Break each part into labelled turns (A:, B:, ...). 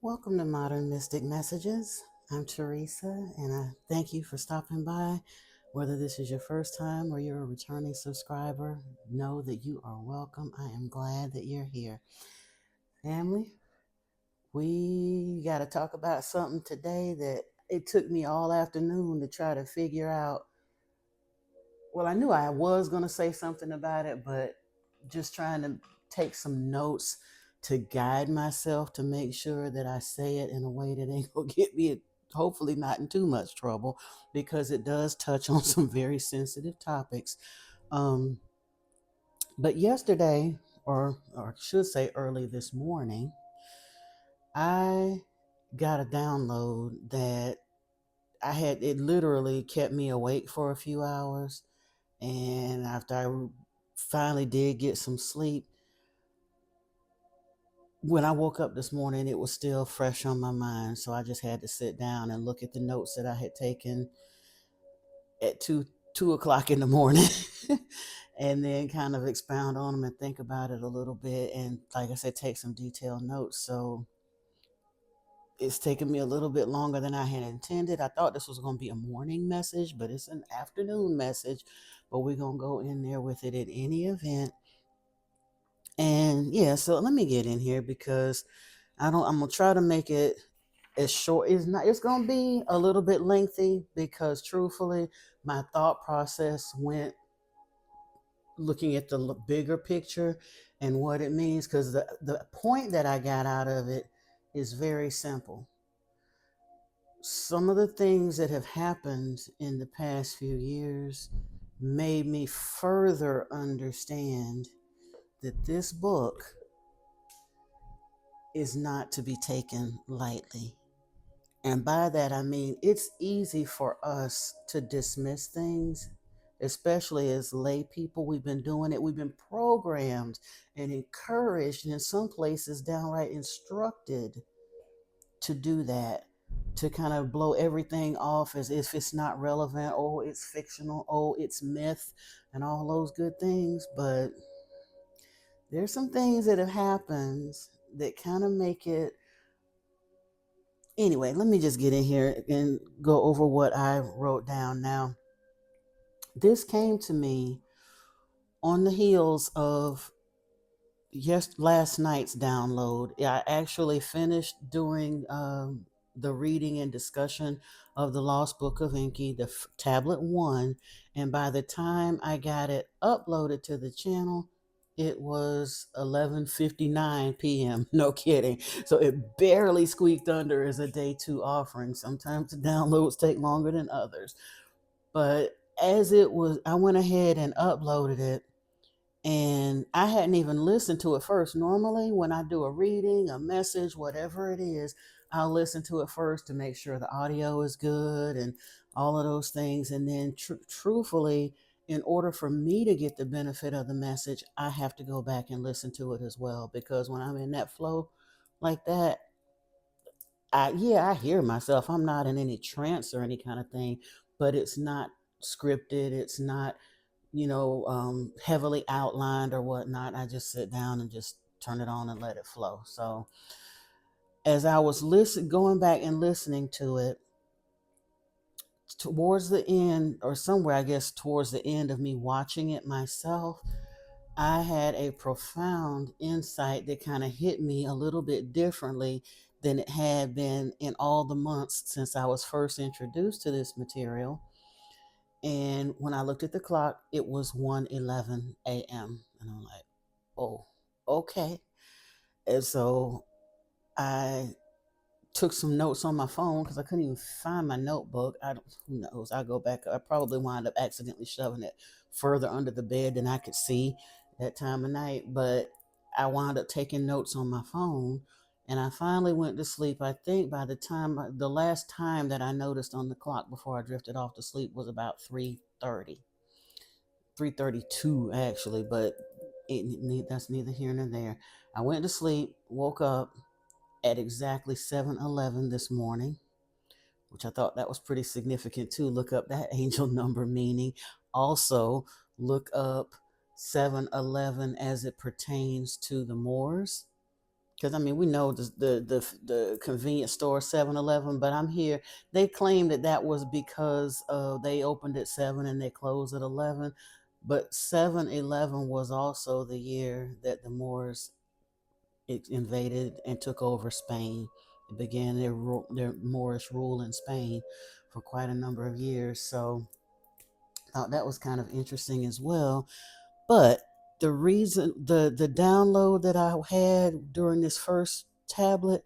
A: Welcome to Modern Mystic Messages. I'm Teresa, and I thank you for stopping by. Whether this is your first time or you're a returning subscriber, know that you are welcome. I am glad that you're here. Family, we got to talk about something today that it took me all afternoon to try to figure out. Well, I knew I was going to say something about it, but just trying to take some notes to guide myself to make sure that I say it in a way that ain't going to get me, hopefully, not in too much trouble, because it does touch on some very sensitive topics. Um, but yesterday, or I should say early this morning, I got a download that it literally kept me awake for a few hours. And after I finally did get some sleep, when I woke up this morning, it was still fresh on my mind. So I just had to sit down and look at the notes that I had taken at 2 o'clock in the morning, and then kind of expound on them and think about it a little bit. And like I said, take some detailed notes. So it's taken me a little bit longer than I had intended. I thought this was going to be a morning message, but it's an afternoon message. But we're going to go in there with it in any event. And yeah, so let me get in here because I'm gonna try to make it as short. It's gonna be a little bit lengthy because truthfully, my thought process went looking at the bigger picture and what it means, because the point that I got out of it is very simple. Some of the things that have happened in the past few years made me further understand that this book is not to be taken lightly. And by that, I mean it's easy for us to dismiss things, especially as lay people. We've been doing it, we've been programmed and encouraged, and in some places, downright instructed to do that, to kind of blow everything off as if it's not relevant. Oh, it's fictional. Oh, it's myth, and all those good things. But there's some things that have happened that kind of make it. Anyway, let me just get in here and go over what I wrote down. Now, this came to me on the heels of last night's download. I actually finished doing the reading and discussion of the Lost Book of Enki, the tablet one, and by the time I got it uploaded to the channel, it was 11:59 p.m. No kidding. So it barely squeaked under as a day two offering. Sometimes the downloads take longer than others. But as it was, I went ahead and uploaded it, and I hadn't even listened to it first. Normally, when I do a reading, a message, whatever it is, I'll listen to it first to make sure the audio is good and all of those things. And then, truthfully, in order for me to get the benefit of the message, I have to go back and listen to it as well. Because when I'm in that flow like that, I hear myself. I'm not in any trance or any kind of thing, but it's not scripted. It's not heavily outlined or whatnot. I just sit down and just turn it on and let it flow. So as I was going back and listening to it, towards the end, or somewhere, I guess, towards the end of me watching it myself, I had a profound insight that kind of hit me a little bit differently than it had been in all the months since I was first introduced to this material. And when I looked at the clock, it was 1:11 a.m. And I'm like, oh, okay. And so I took some notes on my phone because I couldn't even find my notebook. Who knows? I go back. I probably wound up accidentally shoving it further under the bed than I could see that time of night. But I wound up taking notes on my phone, and I finally went to sleep. I think by the last time that I noticed on the clock before I drifted off to sleep was about 3:30, 3:32 actually, but that's neither here nor there. I went to sleep, woke up at exactly 7:11 this morning, which I thought that was pretty significant too. Look up that angel number meaning. Also, look up 7:11 as it pertains to the Moors. because I mean we know the convenience store 7-Eleven, but I'm here. They claim that that was because they opened at 7 and they closed at 11, but 7-Eleven was also the year that the Moors invaded and took over Spain. It began their Moorish rule in Spain for quite a number of years. So I thought that was kind of interesting as well. But the reason the download that I had during this first tablet,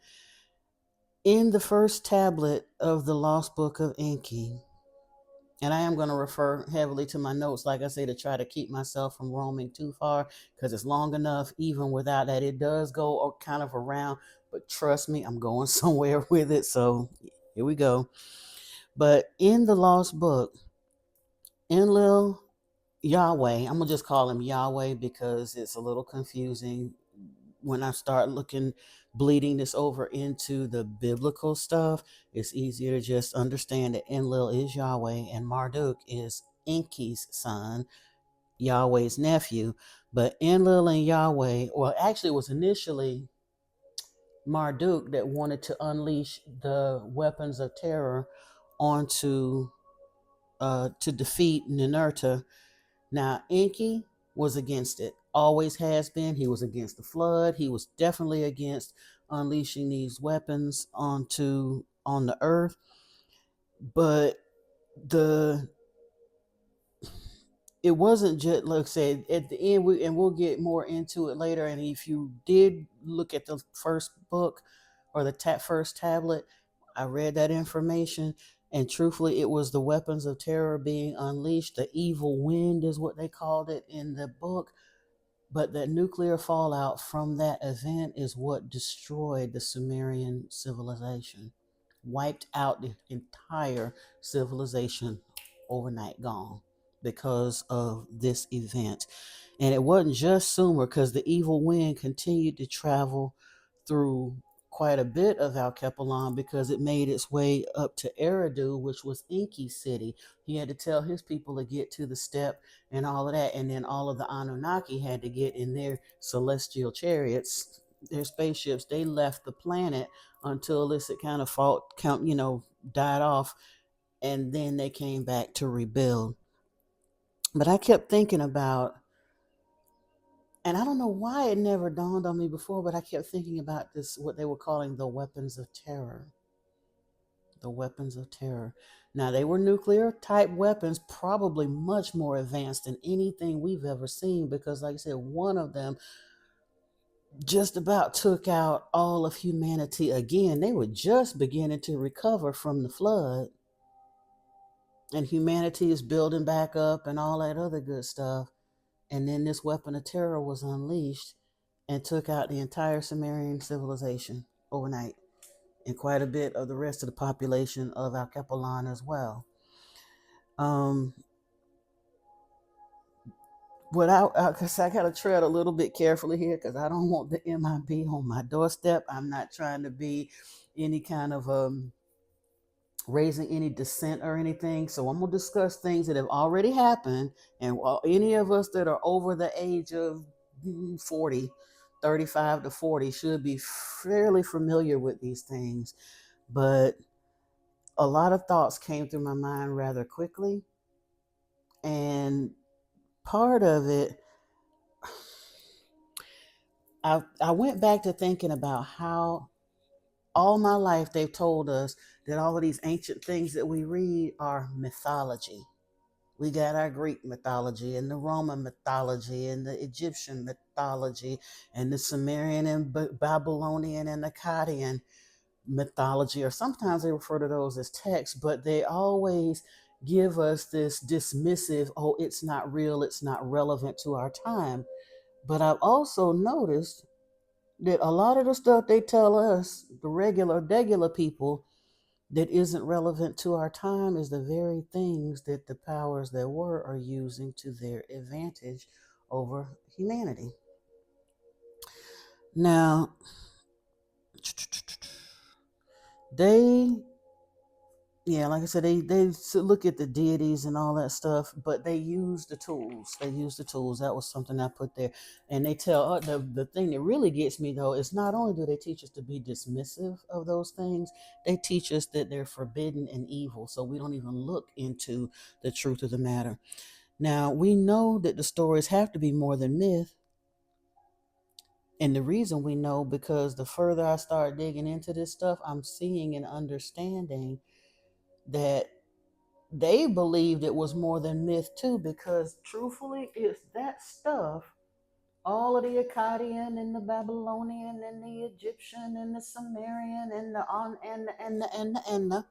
A: in the first tablet of the Lost Book of Enki, and I am going to refer heavily to my notes, like I say, to try to keep myself from roaming too far because it's long enough, even without that. It does go kind of around, but trust me, I'm going somewhere with it. So here we go. But in the Lost Book, Enlil Yahweh, I'm going to just call him Yahweh because it's a little confusing when I start bleeding this over into the biblical stuff. It's easier to just understand that Enlil is Yahweh and Marduk is Enki's son, Yahweh's nephew. But Enlil and Yahweh, well, actually, it was initially Marduk that wanted to unleash the weapons of terror onto to defeat Ninurta. Now, Enki was against it, always has been. He was against the flood. He was definitely against unleashing these weapons on the earth. But the it wasn't just, like I said, at the end, and we'll get more into it later. And if you did look at the first book or the first tablet, I read that information. And truthfully, it was the weapons of terror being unleashed. The evil wind is what they called it in the book. But the nuclear fallout from that event is what destroyed the Sumerian civilization, wiped out the entire civilization overnight, gone because of this event. And it wasn't just Sumer, because the evil wind continued to travel through quite a bit of Alkeplon because it made its way up to Eridu, which was Enki's city. He had to tell his people to get to the steppe and all of that. And then all of the Anunnaki had to get in their celestial chariots, their spaceships. They left the planet until this had kind of died off. And then they came back to rebuild. But I kept thinking about, and I don't know why it never dawned on me before, but I kept thinking about this, what they were calling the weapons of terror. The weapons of terror. Now, they were nuclear type weapons, probably much more advanced than anything we've ever seen, because, like I said, one of them just about took out all of humanity again. They were just beginning to recover from the flood, and humanity is building back up and all that other good stuff. And then this weapon of terror was unleashed and took out the entire Sumerian civilization overnight, and quite a bit of the rest of the population of Alkeplon as well. Because I gotta tread a little bit carefully here, because I don't want the MIB on my doorstep. I'm not trying to be any kind of raising any dissent or anything. So I'm gonna discuss things that have already happened, and any of us that are over the age of 40, 35 to 40 should be fairly familiar with these things. But a lot of thoughts came through my mind rather quickly, and part of it, I went back to thinking about how all my life they've told us that all of these ancient things that we read are mythology. We got our Greek mythology and the Roman mythology and the Egyptian mythology and the Sumerian and Babylonian and Akkadian mythology, or sometimes they refer to those as texts, but they always give us this dismissive, oh, it's not real, it's not relevant to our time. But I've also noticed that a lot of the stuff they tell us, the regular people, that isn't relevant to our time is the very things that the powers that were are using to their advantage over humanity. Now, they Yeah, like I said, they look at the deities and all that stuff, but they use the tools. They use the tools. That was something I put there, and they tell the thing that really gets me though is not only do they teach us to be dismissive of those things, they teach us that they're forbidden and evil, so we don't even look into the truth of the matter. Now we know that the stories have to be more than myth, and the reason we know because the further I start digging into this stuff, I'm seeing and understanding that they believed it was more than myth too, because truthfully, it's that stuff. All of the Akkadian and the Babylonian and the Egyptian and the Sumerian and the on and the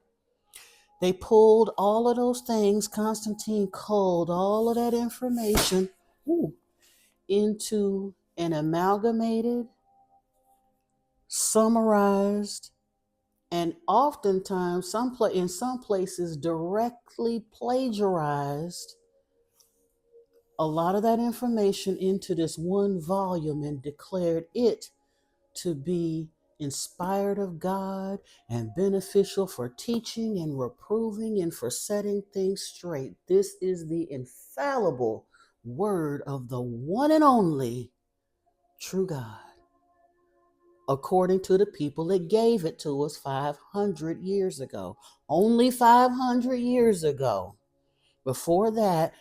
A: they pulled all of those things. Constantine culled all of that information, ooh, into an amalgamated, summarized, and oftentimes in some places directly plagiarized a lot of that information into this one volume and declared it to be inspired of God and beneficial for teaching and reproving and for setting things straight. This is the infallible word of the one and only true God, according to the people that gave it to us 500 years ago. Only 500 years ago. Before that,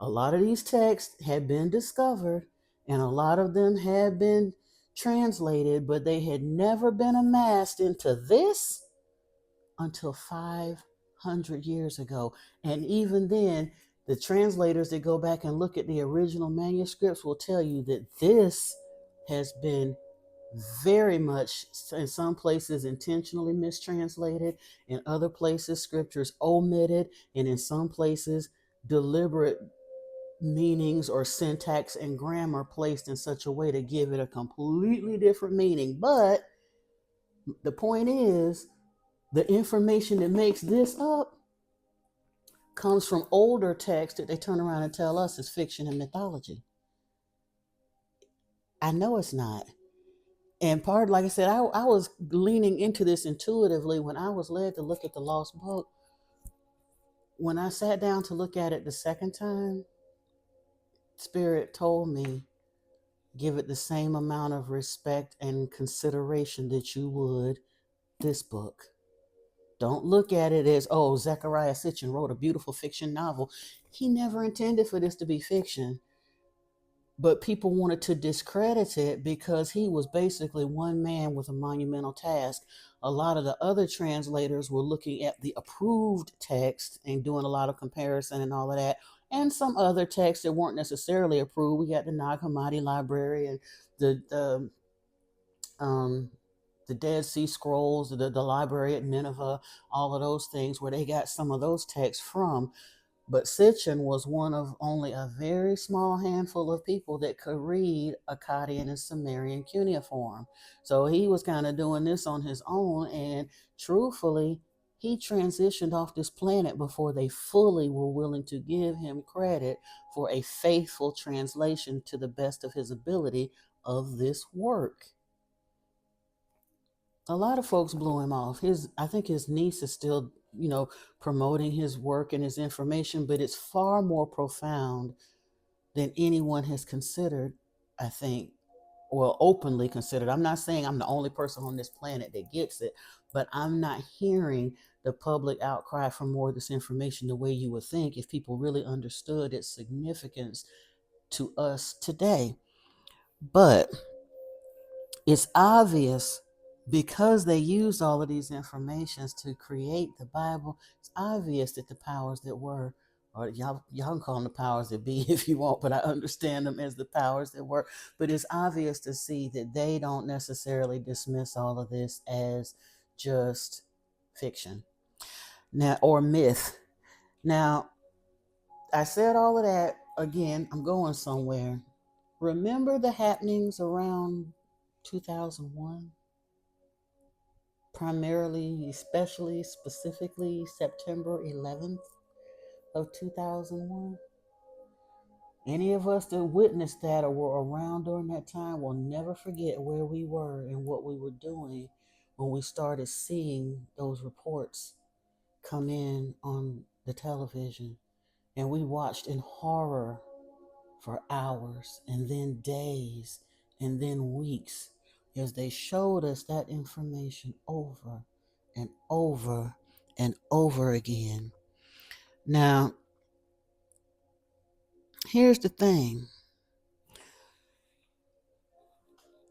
A: a lot of these texts had been discovered and a lot of them had been translated, but they had never been amassed into this until 500 years ago. And even then, the translators that go back and look at the original manuscripts will tell you that this has been very much, in some places, intentionally mistranslated, in other places, scriptures omitted, and in some places, deliberate meanings or syntax and grammar placed in such a way to give it a completely different meaning. But the point is, the information that makes this up comes from older texts that they turn around and tell us is fiction and mythology. I know it's not. And part, like I said, I was leaning into this intuitively when I was led to look at the Lost Book. When I sat down to look at it the second time, Spirit told me, give it the same amount of respect and consideration that you would this book. Don't look at it as, oh, Zechariah Sitchin wrote a beautiful fiction novel. He never intended for this to be fiction, but people wanted to discredit it because he was basically one man with a monumental task. A lot of the other translators were looking at the approved text and doing a lot of comparison and all of that, and some other texts that weren't necessarily approved. We got the Nag Hammadi Library and the um, the Dead Sea Scrolls, the library at Nineveh, all of those things where they got some of those texts from. But Sitchin was one of only a very small handful of people that could read Akkadian and Sumerian cuneiform. So he was kind of doing this on his own. And truthfully, he transitioned off this planet before they fully were willing to give him credit for a faithful translation to the best of his ability of this work. A lot of folks blew him off. I think his niece is still, promoting his work and his information, but it's far more profound than anyone has considered, I think, well, openly considered. I'm not saying I'm the only person on this planet that gets it, but I'm not hearing the public outcry for more of this information the way you would think if people really understood its significance to us today. But it's obvious, because they used all of these informations to create the Bible. It's obvious that the powers that were, or y'all can call them the powers that be if you want, but I understand them as the powers that were. But it's obvious to see that they don't necessarily dismiss all of this as just fiction now or myth. Now, I said all of that again. I'm going somewhere. Remember the happenings around 2001? Primarily, especially, specifically September 11th of 2001. Any of us that witnessed that or were around during that time will never forget where we were and what we were doing when we started seeing those reports come in on the television, and we watched in horror for hours and then days and then weeks as they showed us that information over and over and over again. Now, here's the thing.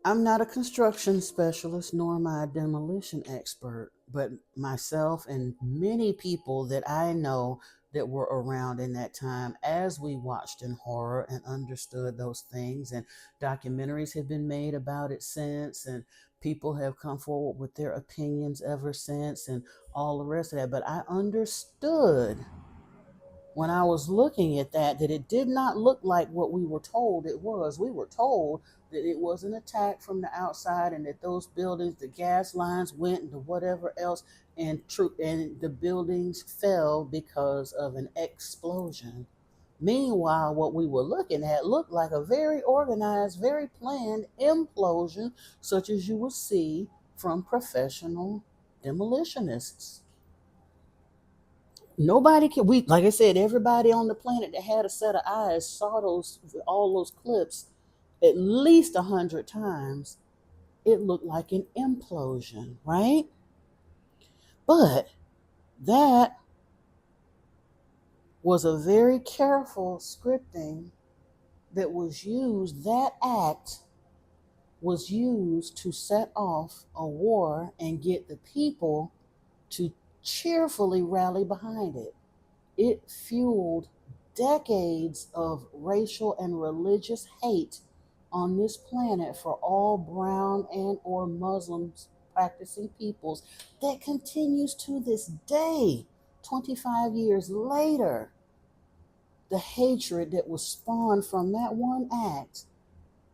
A: I'm not a construction specialist nor am I a demolition expert, but myself and many people that I know that were around in that time as we watched in horror and understood those things, and documentaries have been made about it since, and people have come forward with their opinions ever since, and all the rest of that. But I understood when I was looking at that it did not look like what we were told it was. We were told that it was an attack from the outside and that those buildings, the gas lines went into whatever else, and the buildings fell because of an explosion. Meanwhile, what we were looking at looked like a very organized, very planned implosion, such as you would see from professional demolitionists. Nobody can, we, like I said, everybody on the planet that had a set of eyes saw those, all those clips at least 100 times. It looked like an implosion, right? But that was a very careful scripting that was used. That act was used to set off a war and get the people to cheerfully rally behind it. It fueled decades of racial and religious hate on this planet for all brown and or Muslims practicing peoples that continues to this day. 25 years later, the hatred that was spawned from that one act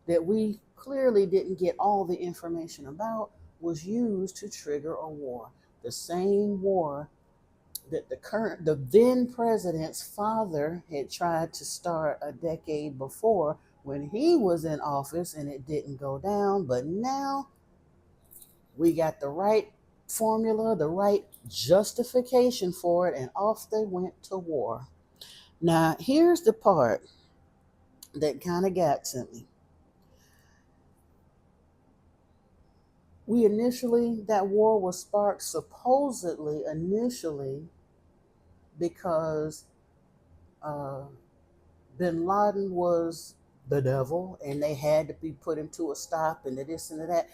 A: that we clearly didn't get all the information about was used to trigger a war. The same war that the then president's father had tried to start a decade before when he was in office, and it didn't go down. But now we got the right formula, the right justification for it, and off they went to war. Now, here's the part that kind of got to me. That war was sparked supposedly initially because uh, bin Laden was the devil and they had to be put him to a stop and this and that.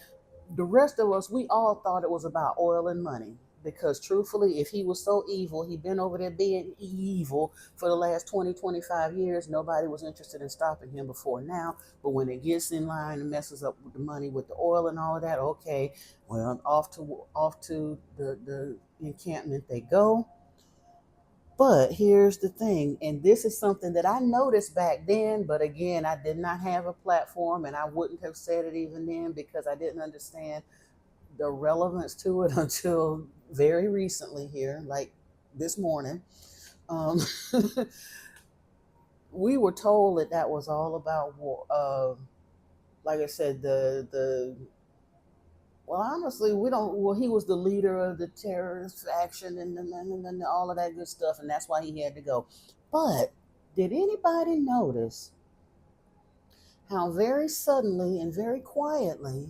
A: The rest of us, we all thought it was about oil and money. Because truthfully, if he was so evil, he'd been over there being evil for the last 20, 25 years. Nobody was interested in stopping him before now. But when it gets in line and messes up with the money, with the oil and all of that, okay, well, off to the encampment they go. But here's the thing, and this is something that I noticed back then, but again, I did not have a platform and I wouldn't have said it even then because I didn't understand the relevance to it until very recently here, like this morning. Um, we were told that that was all about war. Like I said, the well, honestly, we don't. Well, he was the leader of the terrorist faction and all of that good stuff, and that's why he had to go. But did anybody notice how very suddenly and very quietly,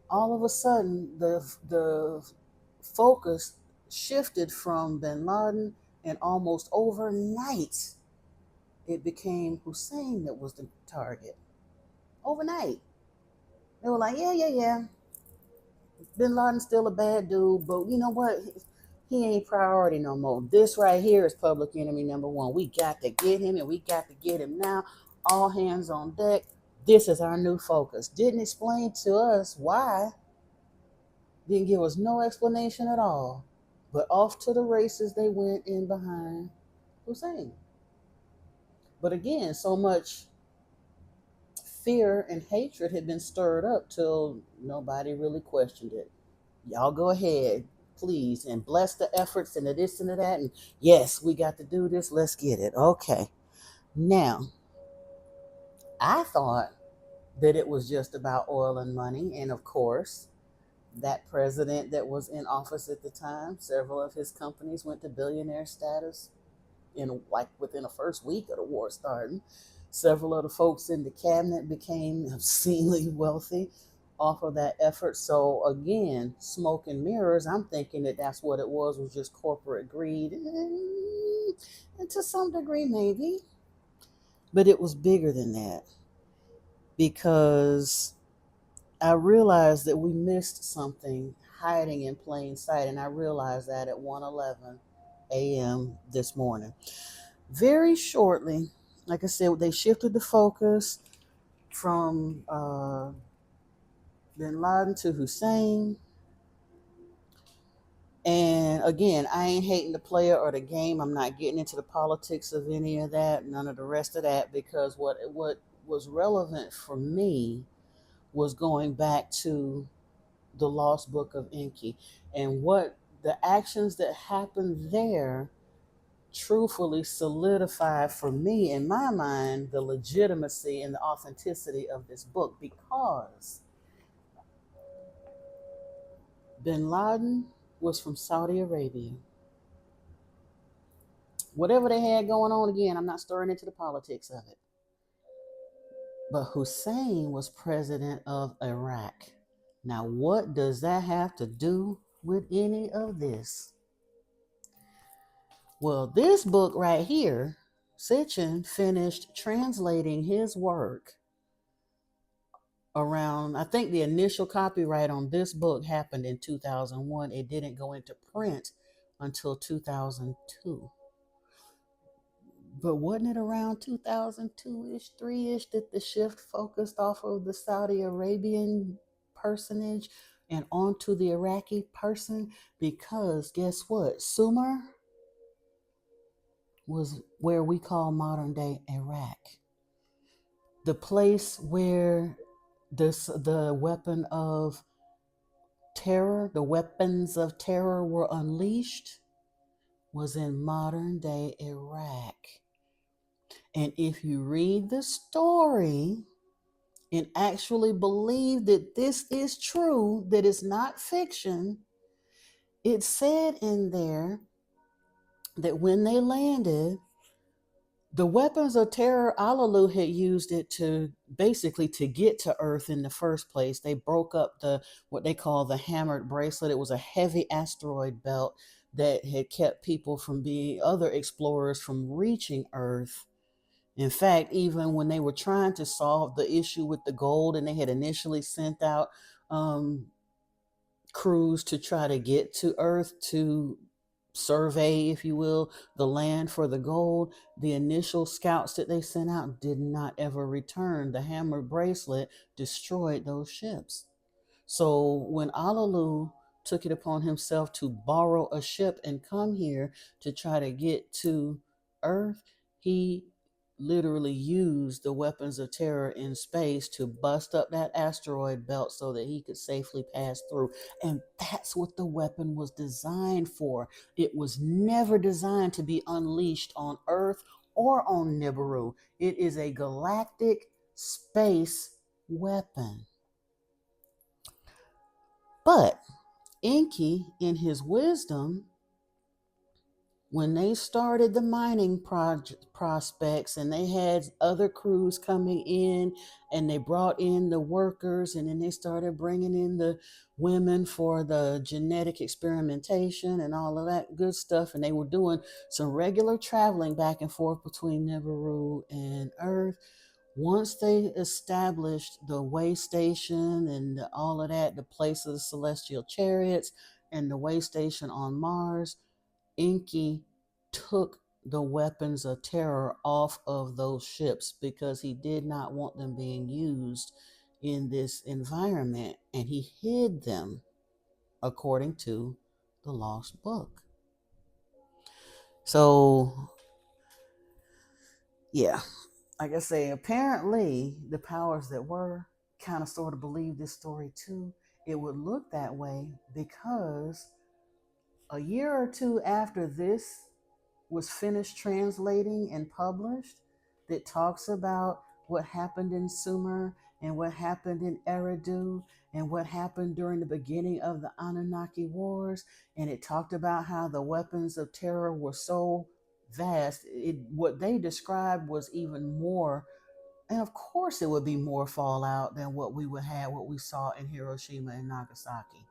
A: all of a sudden, the focus shifted from Bin Laden, and almost overnight, it became Hussein that was the target. Overnight, they were like, yeah, yeah, yeah. Bin Laden's still a bad dude, but you know what? He ain't priority no more. This right here is public enemy number one. We got to get him, and we got to get him now. All hands on deck. This is our new focus. Didn't explain to us why. Didn't give us no explanation at all. But off to the races they went in behind Hussein. But again, so much fear and hatred had been stirred up till nobody really questioned it. Y'all go ahead, please, and bless the efforts and the this and the that. And yes, we got to do this. Let's get it. Okay. Now, I thought that it was just about oil and money. And of course, That president that was in office at the time, several of his companies went to billionaire status in like within the first week of the war starting. Several of the folks in the cabinet became obscenely wealthy off of that effort. So again, smoke and mirrors. I'm thinking that that's what it was just corporate greed, and to some degree maybe, but it was bigger than that because I realized that we missed something hiding in plain sight, and I realized that at 1:11 a.m. this morning. Very shortly, like I said, they shifted the focus from Bin Laden to Hussein. And again, I ain't hating the player or the game. I'm not getting into the politics of any of that, none of the rest of that, because what was relevant for me was going back to the Lost Book of Enki and what the actions that happened there truthfully solidified for me in my mind the legitimacy and the authenticity of this book because bin Laden was from Saudi Arabia. Whatever they had going on, again, I'm not stirring into the politics of it. But Hussein was president of Iraq. Now, what does that have to do with any of this? Well, this book right here, Sitchin finished translating his work around, I think the initial copyright on this book happened in 2001. It didn't go into print until 2002. But wasn't it around 2002-ish, 3-ish that the shift focused off of the Saudi Arabian personage and onto the Iraqi person? Because guess what? Sumer was where we call modern day Iraq. The place where the weapon of terror, the weapons of terror were unleashed was in modern day Iraq. And if you read the story and actually believe that this is true, that it's not fiction, it said in there that when they landed, the weapons of terror, Alalu had used it to basically to get to Earth in the first place. They broke up the what they call the hammered bracelet. It was a heavy asteroid belt that had kept people from being other explorers from reaching Earth. In fact, even when they were trying to solve the issue with the gold, and they had initially sent out crews to try to get to Earth to survey, if you will, the land for the gold, the initial scouts that they sent out did not ever return. The hammer bracelet destroyed those ships. So when Alalu took it upon himself to borrow a ship and come here to try to get to Earth, he literally used the weapons of terror in space to bust up that asteroid belt so that he could safely pass through. And that's what the weapon was designed for. It was never designed to be unleashed on Earth or on Nibiru. It is a galactic space weapon. But Enki, in his wisdom, when they started the mining prospects and they had other crews coming in and they brought in the workers and then they started bringing in the women for the genetic experimentation and all of that good stuff, and they were doing some regular traveling back and forth between Nibiru and Earth. Once they established the way station and all of that, the place of the celestial chariots and the way station on Mars, Enki took the weapons of terror off of those ships because he did not want them being used in this environment, and he hid them according to the Lost Book. So, yeah, like I say, apparently the powers that were kind of sort of believed this story too. It would look that way because a year or two after this was finished translating and published, that talks about what happened in Sumer and what happened in Eridu and what happened during the beginning of the Anunnaki Wars. And it talked about how the weapons of terror were so vast. What they described was even more, and of course it would be more fallout than what we would have, what we saw in Hiroshima and Nagasaki,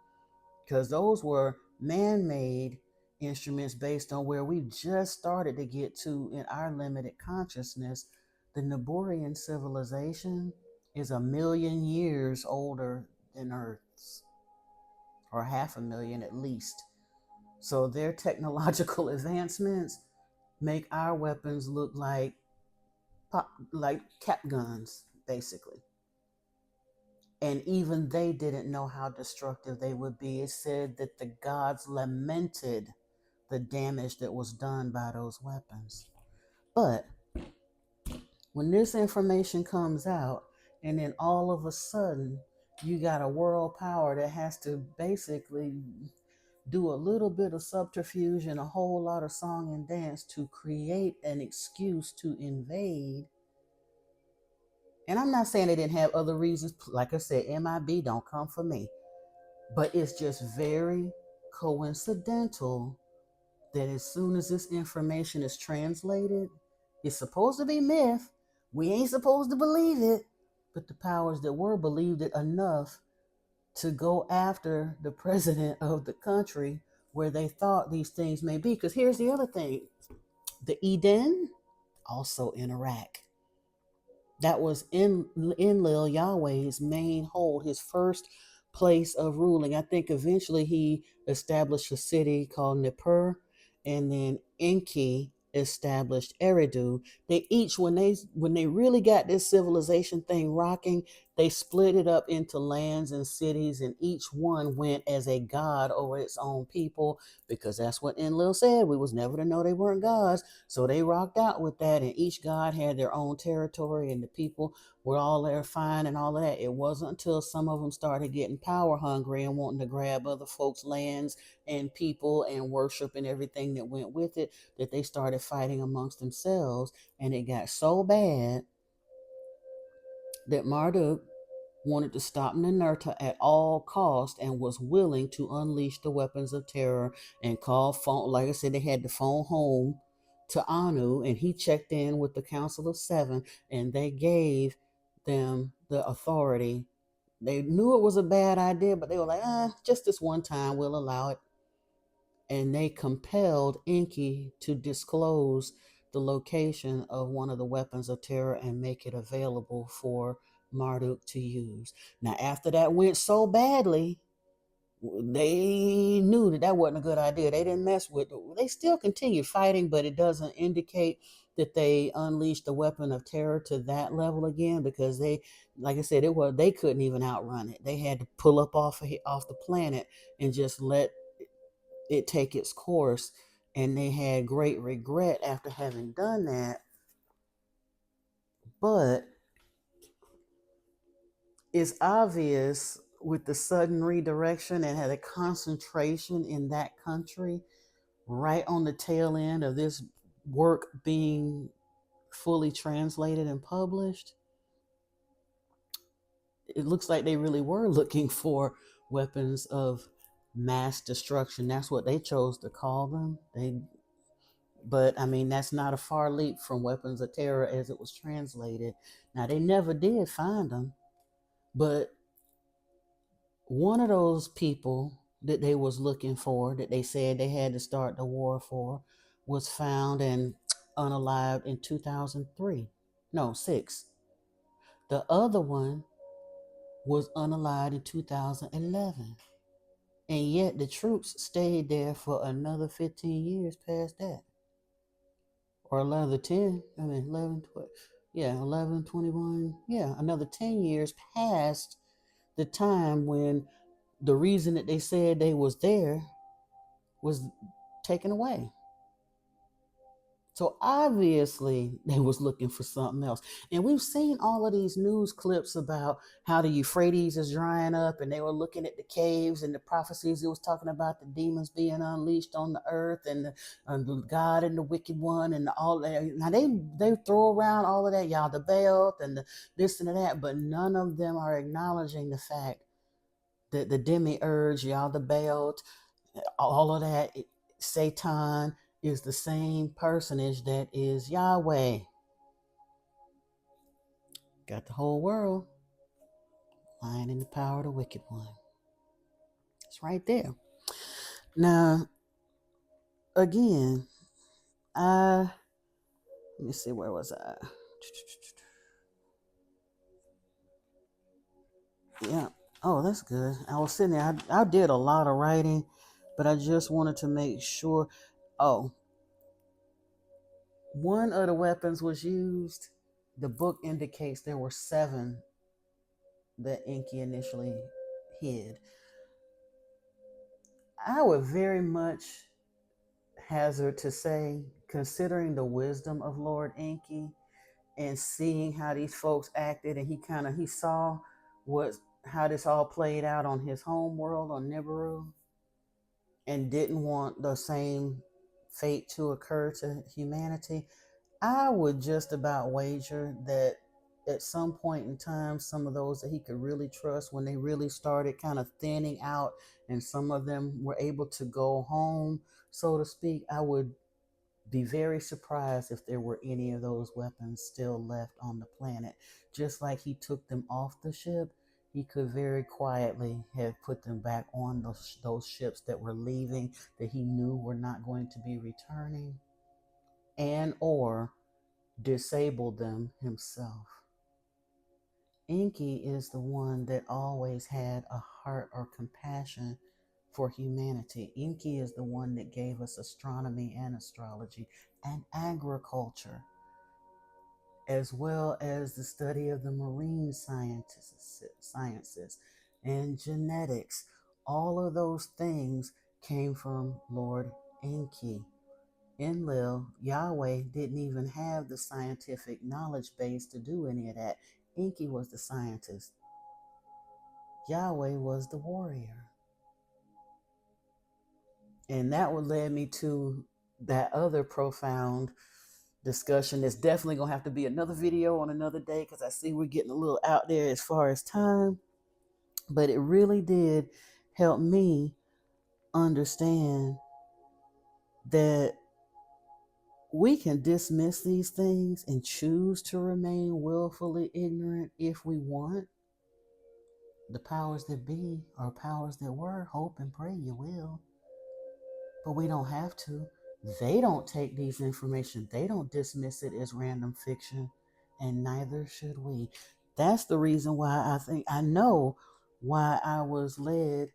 A: because those were man-made instruments based on where we just started to get to in our limited consciousness. The Naborian civilization is 1,000,000 years older than Earth's, or 500,000 at least. So their technological advancements make our weapons look like like cap guns, basically. And even they didn't know how destructive they would be. It said that the gods lamented the damage that was done by those weapons. But when this information comes out, and then all of a sudden you got a world power that has to basically do a little bit of subterfuge and a whole lot of song and dance to create an excuse to invade. And I'm not saying they didn't have other reasons. Like I said, MIB don't come for me. But it's just very coincidental that as soon as this information is translated, it's supposed to be myth. We ain't supposed to believe it. But the powers that were believed it enough to go after the president of the country where they thought these things may be. Because here's the other thing, the Eden, also in Iraq. That was in Enlil Yahweh's main hold, his first place of ruling. I think eventually he established a city called Nippur, and then Enki established Eridu. They each, when they really got this civilization thing rocking, they split it up into lands and cities, and each one went as a god over its own people, because that's what Enlil said. We was never to know they weren't gods. So they rocked out with that, and each god had their own territory, and the people were all there fine and all of that. It wasn't until some of them started getting power hungry and wanting to grab other folks' lands and people and worship and everything that went with it that they started fighting amongst themselves. And it got so bad that Marduk wanted to stop Ninurta at all cost and was willing to unleash the weapons of terror and call phone. Like I said, they had to phone home to Anu, and he checked in with the Council of Seven, and they gave them the authority. They knew it was a bad idea, but they were like, just this one time, we'll allow it. And they compelled Enki to disclose the location of one of the weapons of terror and make it available for Marduk to use. Now, after that went so badly, they knew that that wasn't a good idea. They didn't mess with it. They still continued fighting, but it doesn't indicate that they unleashed the weapon of terror to that level again, because they, like I said, they couldn't even outrun it. They had to pull up off the planet and just let it take its course. And they had great regret after having done that. But it's obvious with the sudden redirection and had a concentration in that country right on the tail end of this work being fully translated and published. It looks like they really were looking for weapons of mass destruction. That's what they chose to call them. But I mean, that's not a far leap from weapons of terror as it was translated. Now, they never did find them, but one of those people that they was looking for, that they said they had to start the war for, was found and unalived in 2003. No, 6. The other one was unalived in 2011. And yet the troops stayed there for another 15 years past that. Or another 10, 11, 12, yeah, 11, 21, yeah, another 10 years past the time when the reason that they said they was there was taken away. So obviously they was looking for something else. And we've seen all of these news clips about how the Euphrates is drying up, and they were looking at the caves and the prophecies. It was talking about the demons being unleashed on the earth, and the God and the wicked one and all that. Now they throw around all of that, y'all, the belt and the this and that, but none of them are acknowledging the fact that the demiurge, y'all, the belt, all of that, Satan is the same personage that is Yahweh. Got the whole world lying in the power of the wicked one. It's right there. Now, again, let me see, where was I? Yeah. Oh, that's good. I was sitting there. I did a lot of writing, but I just wanted to make sure. Oh, one of the weapons was used. The book indicates there were 7 that Enki initially hid. I would very much hazard to say, considering the wisdom of Lord Enki and seeing how these folks acted, and he saw what how this all played out on his home world on Nibiru, and didn't want the same fate to occur to humanity. I would just about wager that at some point in time, some of those that he could really trust, when they really started kind of thinning out and some of them were able to go home, so to speak, I would be very surprised if there were any of those weapons still left on the planet. Just like he took them off the ship, he could very quietly have put them back on those ships that were leaving, that he knew were not going to be returning, and or disabled them himself. Enki is the one that always had a heart or compassion for humanity. Enki is the one that gave us astronomy and astrology and agriculture, as well as the study of the marine sciences and genetics. All of those things came from Lord Enki. Enlil, Yahweh didn't even have the scientific knowledge base to do any of that. Enki was the scientist. Yahweh was the warrior. And that would lead me to that other profound discussion. There's definitely going to have to be another video on another day, because I see we're getting a little out there as far as time. But it really did help me understand that we can dismiss these things and choose to remain willfully ignorant if we want. The powers that be, or powers that were, hope and pray you will. But we don't have to. They don't take these information. They don't dismiss it as random fiction, and neither should we. That's the reason why I know why I was led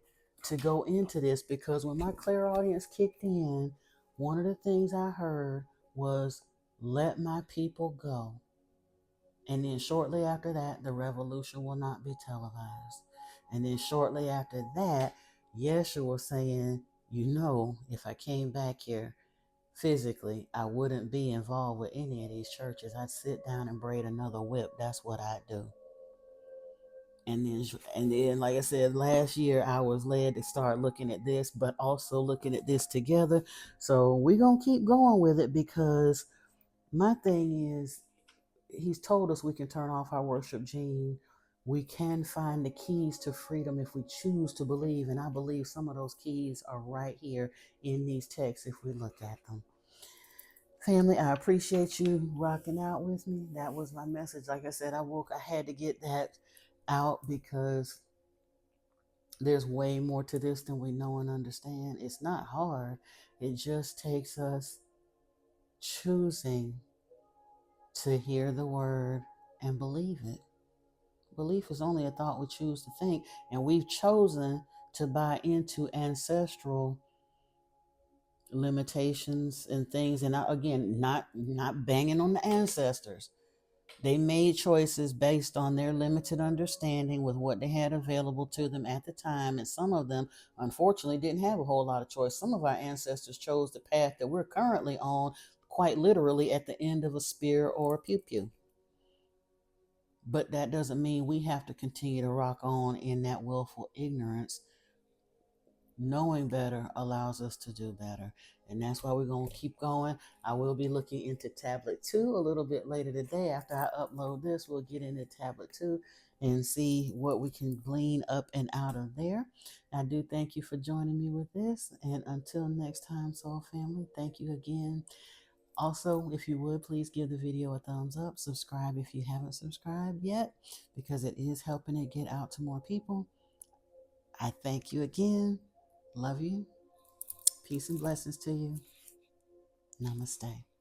A: to go into this, because when my clairaudience kicked in, one of the things I heard was, let my people go. And then shortly after that, the revolution will not be televised. And then shortly after that, Yeshua saying, if I came back here physically, I wouldn't be involved with any of these churches. I'd sit down and braid another whip. That's what I'd do. And then, like I said, last year I was led to start looking at this, but also looking at this together. So we're going to keep going with it, because my thing is, he's told us we can turn off our worship gene. We can find the keys to freedom if we choose to believe. And I believe some of those keys are right here in these texts if we look at them. Family, I appreciate you rocking out with me. That was my message. Like I said, I had to get that out, because there's way more to this than we know and understand. It's not hard. It just takes us choosing to hear the word and believe it. Belief is only a thought we choose to think, and we've chosen to buy into ancestral limitations and things. And again, not banging on the ancestors. They made choices based on their limited understanding with what they had available to them at the time, and some of them, unfortunately, didn't have a whole lot of choice. Some of our ancestors chose the path that we're currently on quite literally at the end of a spear or a pew pew. But that doesn't mean we have to continue to rock on in that willful ignorance. Knowing better allows us to do better. And that's why we're going to keep going. I will be looking into tablet 2 a little bit later today. After I upload this, we'll get into tablet 2 and see what we can glean up and out of there. I do thank you for joining me with this. And until next time, Soul Family, thank you again. Also, if you would, please give the video a thumbs up. Subscribe if you haven't subscribed yet, because it is helping it get out to more people. I thank you again. Love you. Peace and blessings to you. Namaste.